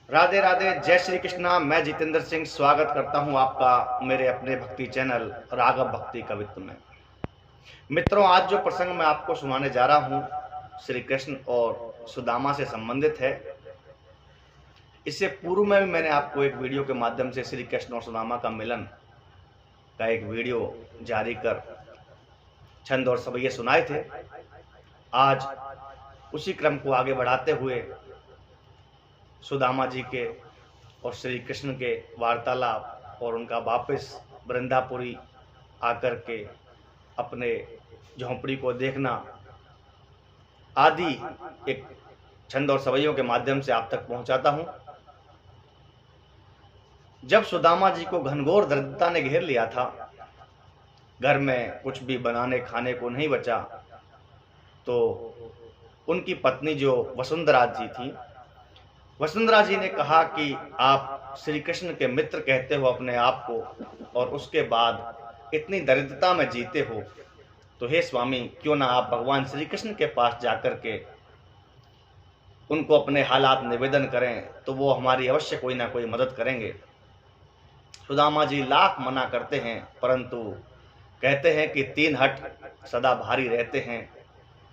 राधे राधे, जय श्री कृष्णा। मैं जितेंद्र सिंह स्वागत करता हूं आपका मेरे अपने भक्ति चैनल राघव भक्ति कवित्व में। मित्रों, आज जो प्रसंग मैं आपको सुनाने जा रहा हूं श्री कृष्ण और सुदामा से संबंधित है। इससे पूर्व में भी मैंने आपको एक वीडियो के माध्यम से श्री कृष्ण और सुदामा का मिलन का एक वीडियो जारी कर छंद और सवैये सुनाए थे। आज उसी क्रम को आगे बढ़ाते हुए सुदामा जी के और श्री कृष्ण के वार्तालाप और उनका वापस वृंदापुरी आकर के अपने झोंपड़ी को देखना आदि एक छंद और सवैयों के माध्यम से आप तक पहुंचाता हूं। जब सुदामा जी को घनघोर दरिद्रता ने घेर लिया था, घर में कुछ भी बनाने खाने को नहीं बचा, तो उनकी पत्नी जो वसुंधरा जी थी, वसुंधरा जी ने कहा कि आप श्री कृष्ण के मित्र कहते हो अपने आप को, और उसके बाद इतनी दरिद्रता में जीते हो, तो हे स्वामी, क्यों ना आप भगवान श्री कृष्ण के पास जाकर के उनको अपने हालात निवेदन करें, तो वो हमारी अवश्य कोई ना कोई मदद करेंगे। सुदामा जी लाख मना करते हैं, परंतु कहते हैं कि 3 हट सदा भारी रहते हैं,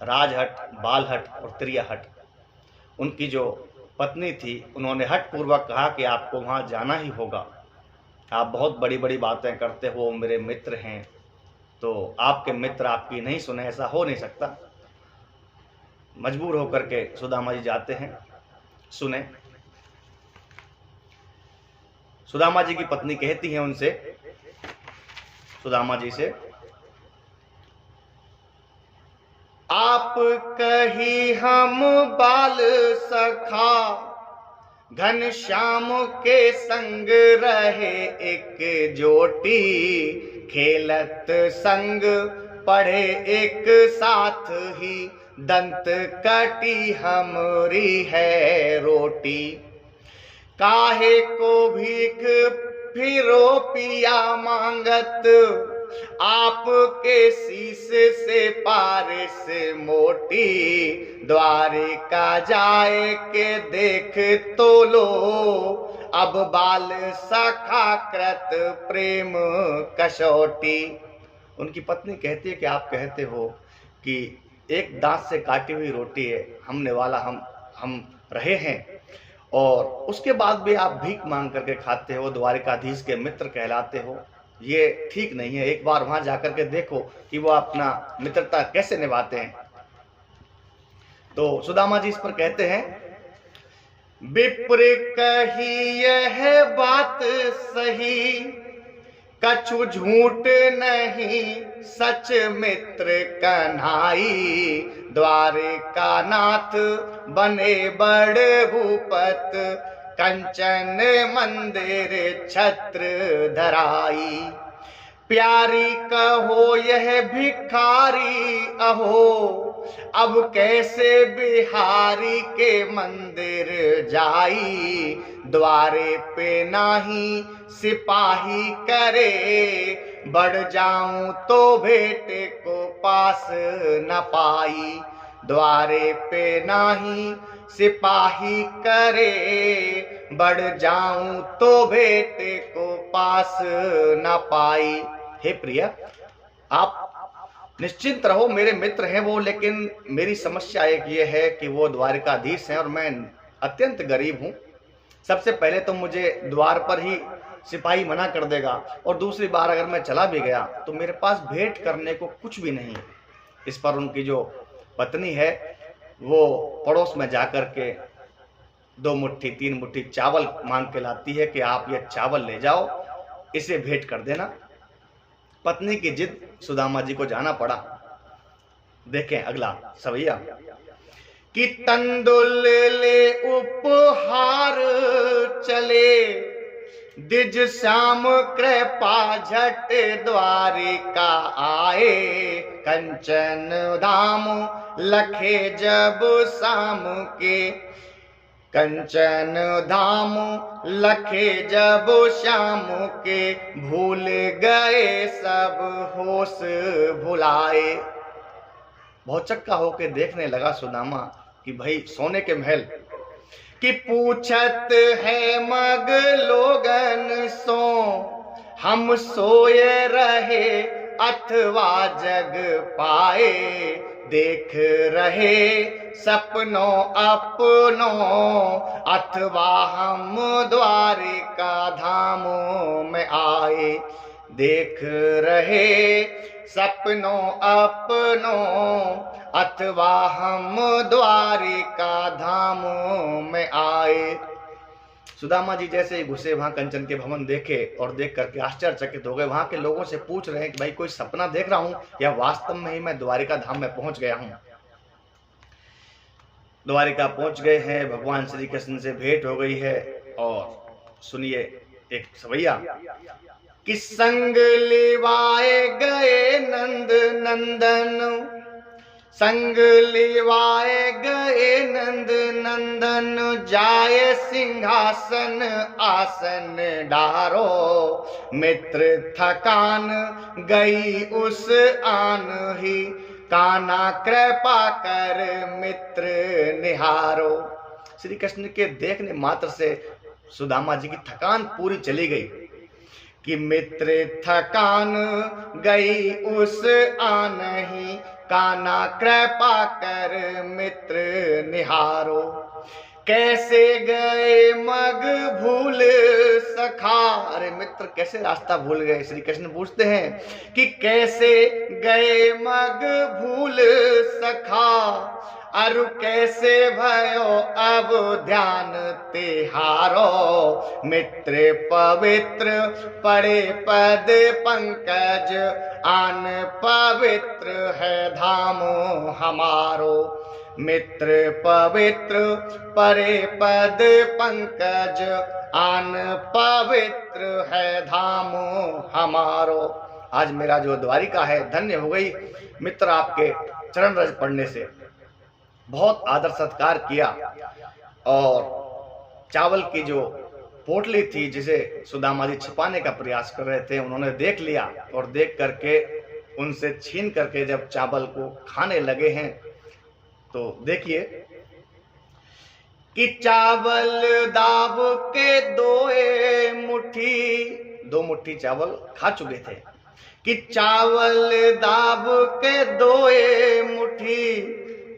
राजहट, बालहट और त्रियाहट। उनकी जो पत्नी थी, उन्होंने हट पूर्वक कहा कि आपको वहाँ जाना ही होगा, आप बहुत बड़ी बड़ी बातें करते हो, मेरे मित्र हैं, तो आपके मित्र आपकी नहीं सुने, ऐसा हो नहीं सकता। मजबूर होकर के सुदामा जी जाते हैं। सुने, सुदामा जी की पत्नी कहती है उनसे, सुदामा जी से, आप कही हम बाल सखा घनश्याम के संग रहे एक जोटी, खेलत संग पढ़े एक साथ ही, दंत कटी हमरी है रोटी। काहे को भीख फिरो पिया मांगत, आपके शीश से पारिस मोटी, द्वारिका जाए के देख तो लो, अब बाल सखा कृत प्रेम कसौटी। उनकी पत्नी कहती है कि आप कहते हो कि एक दांत से काटी हुई रोटी है, हमने वाला हम रहे हैं, और उसके बाद भी आप भीख मांग करके खाते हो, द्वारिकाधीश के मित्र कहलाते हो, ये ठीक नहीं है। एक बार वहां जाकर के देखो कि वो अपना मित्रता कैसे निभाते हैं। तो सुदामा जी इस पर कहते हैं, विप्र कही यह बात सही, कछु झूठ नहीं सच मित्र कन्हाई, द्वारिका नाथ बने बड़ भूपत, कंचन मंदिर छत्र धराई। प्यारी कहो यह भिखारी अहो, अब कैसे बिहारी के मंदिर जाई, द्वारे पे नाही सिपाही करे, बढ़ जाऊं तो बेटे को पास न पाई, द्वारे पे नाही सिपाही करे, बढ़ जाऊं तो बेटे को पास न पाई। हे प्रिय, आप निश्चिंत रहो, मेरे मित्र हैं वो, लेकिन मेरी समस्या एक ये है कि वो द्वारिकाधीश हैं और मैं अत्यंत गरीब हूं। सबसे पहले तो मुझे द्वार पर ही सिपाही मना कर देगा, और दूसरी बार अगर मैं चला भी गया तो मेरे पास भेंट करने को कुछ भी नहीं। इस पर उनकी जो पत्नी है वो पड़ोस में जाकर के 2 मुट्ठी 3 मुट्ठी चावल मांग के लाती है कि आप ये चावल ले जाओ, इसे भेंट कर देना। पत्नी की जिद सुदामा जी को जाना पड़ा। देखें अगला सवैया, कि तंदुल ले उपहार चले, दिज श्याम कृपा झट द्वारिका आए, कंचन धाम लखे जब शाम के, कंचन धाम लखे जब श्याम के, भूल गए सब होश भुलाए। बहुत चक्का होके देखने लगा सुदामा कि भाई सोने के महल, कि पूछत है मग लोगन सो हम सोए रहे अथवा जग पाए, देख रहे सपनों अपनों अथवा हम द्वारिका धामों में आए, देख रहे सपनों अपनों अथवा हम द्वारिका धामों में आए। सुदामा जी जैसे ही घुसे वहां कंचन के भवन देखे और देख करके आश्चर्यचकित हो गए। वहां के लोगों से पूछ रहे हैं कि भाई कोई सपना देख रहा हूं या वास्तव में ही मैं द्वारिका धाम में पहुंच गया हूं। द्वारिका पहुंच गए हैं, भगवान श्री कृष्ण से भेंट हो गई है। और सुनिए एक सवैया कि संग लिवाए गए नंद नंदन, संग लिवाए गए नंद नंदन, जाए सिंहासन आसन डारो, मित्र थकान गई उस आन ही, काना कृपा कर मित्र निहारो। श्री कृष्ण के देखने मात्र से सुदामा जी की थकान पूरी चली गई कि मित्र थकान गई उस आन ही, काना कृपा कर मित्र निहारो। कैसे गए मग भूल सखा, अरे मित्र कैसे रास्ता भूल गए। श्री कृष्ण पूछते हैं कि कैसे गए मग भूल सखा, अरु कैसे भयो अब ध्यान तिहारो, मित्र पवित्र पड़े पद पंकज, आन पवित्र है धामो हमारो, मित्र पवित्र परे पद पंकज, आन पवित्र है धामो हमारो। आज मेरा जो द्वारिका है धन्य हो गई मित्र आपके चरण रज पढ़ने से। बहुत आदर सत्कार किया और चावल की जो पोटली थी जिसे सुदामा जी छिपाने का प्रयास कर रहे थे उन्होंने देख लिया और देख करके उनसे छीन करके जब चावल को खाने लगे हैं तो देखिए कि चावल दाब के दो मुट्ठी चावल खा चुके थे कि चावल दाब के दोए मुट्ठी,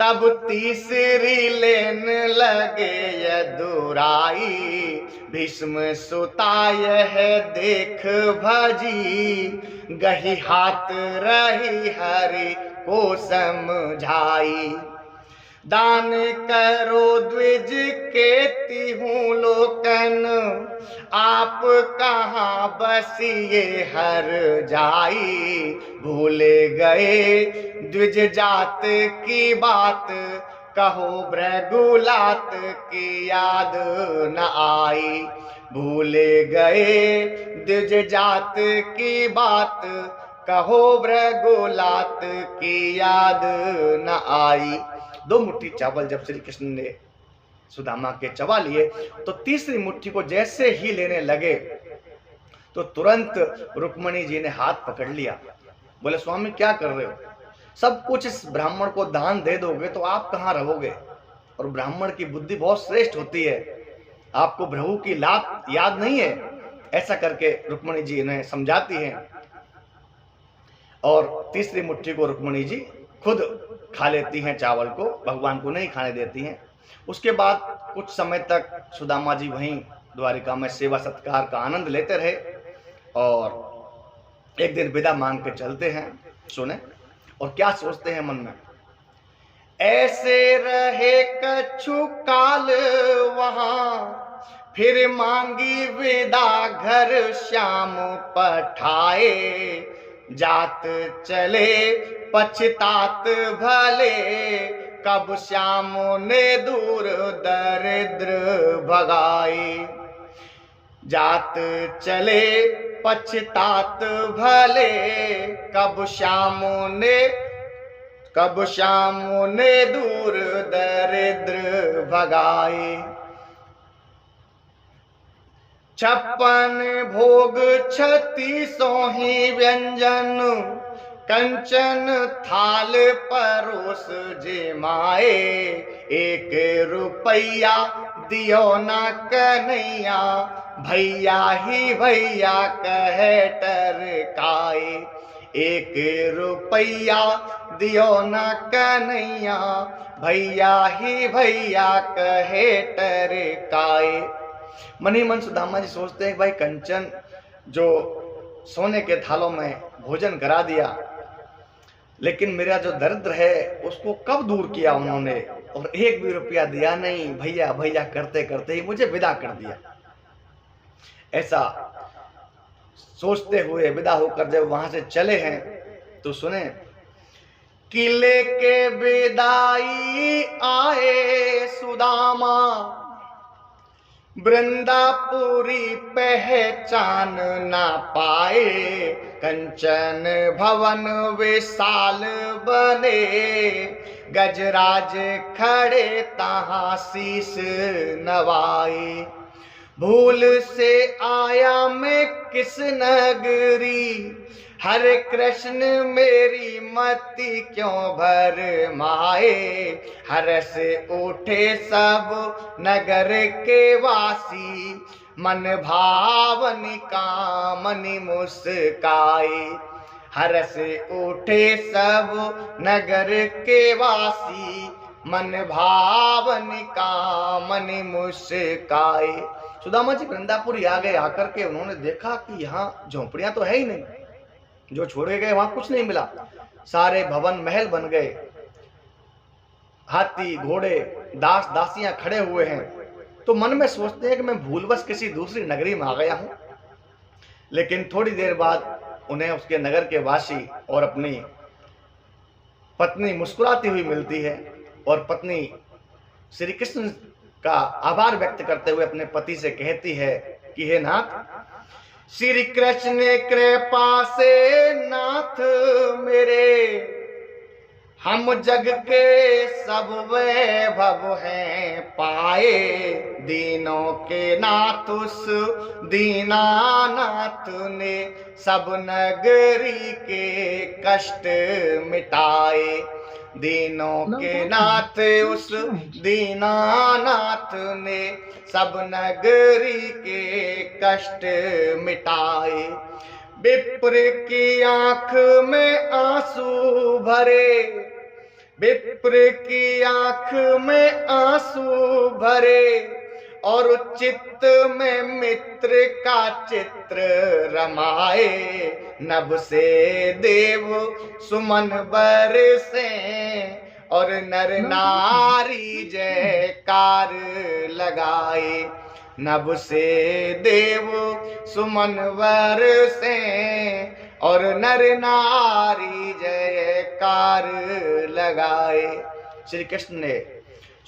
तब तीसरी लेन लगे यदुराई, भीष्म सुताय है देख भजी, गही हाथ रही हरि को समझाई, दान करो द्विज के तिहूं लोकन, आप कहाँ बसिए हर जाई, भूले गए द्विज जात की बात, कहो भृगुलात की याद न आई, भूले गए द्विज जात की बात, कहो भृगुलात की याद न आई। दो मुट्ठी चावल जब श्री कृष्ण ने सुदामा के चबा लिए तो तीसरी मुट्ठी को जैसे ही लेने लगे तो तुरंत रुक्मणी जी ने हाथ पकड़ लिया। बोले स्वामी क्या कर रहे हो, सब कुछ इस ब्राह्मण को दान दे दोगे तो आप कहाँ रहोगे, और ब्राह्मण की बुद्धि बहुत श्रेष्ठ होती है, आपको प्रभु की लात याद नहीं है। ऐसा करके रुक्मणी जी इन्हें समझाती हैं और तीसरी मुट्ठी को रुक्मणी जी खुद खा लेती हैं, चावल को भगवान को नहीं खाने देती हैं। उसके बाद कुछ समय तक सुदामा जी वहीं द्वारिका में सेवा सत्कार का आनंद लेते रहे और एक दिन विदा मांग के चलते हैं। सुने और क्या सोचते हैं मन में, ऐसे रहे कछु काल वहां, फिर मांगी विदा घर श्याम पठाए, जात चले पछतात भले, कब श्याम ने दूर दरिद्र भगाए, जात चले पछतात भले, कब श्याम ने दूर दरिद्र भगाए, 56 भोग 36 ही व्यंजन, कंचन थाल परोस जे माए, 1 रुपया दियो ना कन्हैया, भैया ही भैया कहे टरकाए। 1 रुपया दियो ना कन्हैया, भैया ही भैया कहे टरकाए। मन ही मन सुदामा जी सोचते हैं भाई कंचन जो सोने के थालों में भोजन करा दिया, लेकिन मेरा जो दरिद्र है उसको कब दूर किया उन्होंने, और 1 भी रुपया दिया नहीं, भैया भैया करते करते ही मुझे विदा कर दिया। ऐसा सोचते हुए विदा होकर जब वहां से चले हैं तो सुने, किले के विदाई आए सुदामा, वृंदापुरी पहचान ना पाए। कंचन भवन विशाल बने, गजराज खड़े तहां शीस नवाए। भूल से आया मैं किस नगरी, हरे कृष्ण मेरी मति क्यों भर माए। हरस उठे सब नगर के वासी, मन भावनी कामनी मुस्काए। हरस उठे सब नगर के वासी, मन भावनी कामनी मुस्काए। सुदामा जी वृंदापुरी आ गए। आकर के उन्होंने देखा कि यहाँ झोंपड़ियां तो है ही नहीं, जो छोड़े गए वहां कुछ नहीं मिला, सारे भवन महल बन गए, हाथी घोड़े दास दासियां खड़े हुए हैं। तो मन में सोचते हैं कि मैं भूलवश किसी दूसरी नगरी में आ गया हूं। लेकिन थोड़ी देर बाद उन्हें उसके नगर के वासी और अपनी पत्नी मुस्कुराती हुई मिलती है, और पत्नी श्री कृष्ण का आभार व्यक्त करते हुए अपने पति से कहती है कि हे नाथ, श्री कृष्ण कृपा से नाथ मेरे, हम जग के सब वैभव हैं पाए। दीनों के नाथ उस दीनानाथ ने, सब नगरी के कष्ट मिटाए। दीनों के नाथ उस दीनानाथ ने, सब नगरी के कष्ट मिटाए। विप्र की आंख में आंसू भरे, विप्र की आंख में आंसू भरे, और चित्त में मित्र का चित्र रमाए। नभ से देव सुमन बरसे, और नर नारी जयकार लगाए। नभ से देव सुमन बरसे, और नर नारी जयकार लगाए। श्री कृष्ण ने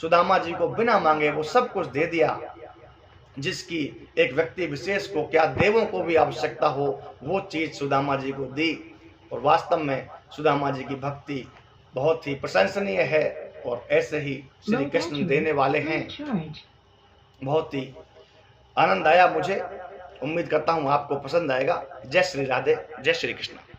सुदामा जी को बिना मांगे वो सब कुछ दे दिया, जिसकी एक व्यक्ति विशेष को क्या देवों को भी आवश्यकता हो, वो चीज सुदामा जी को दी। और वास्तव में सुदामा जी की भक्ति बहुत ही प्रशंसनीय है, और ऐसे ही श्री कृष्ण देने वाले हैं। बहुत ही आनंद आया मुझे, उम्मीद करता हूँ आपको पसंद आएगा। जय श्री राधे, जय श्री कृष्ण।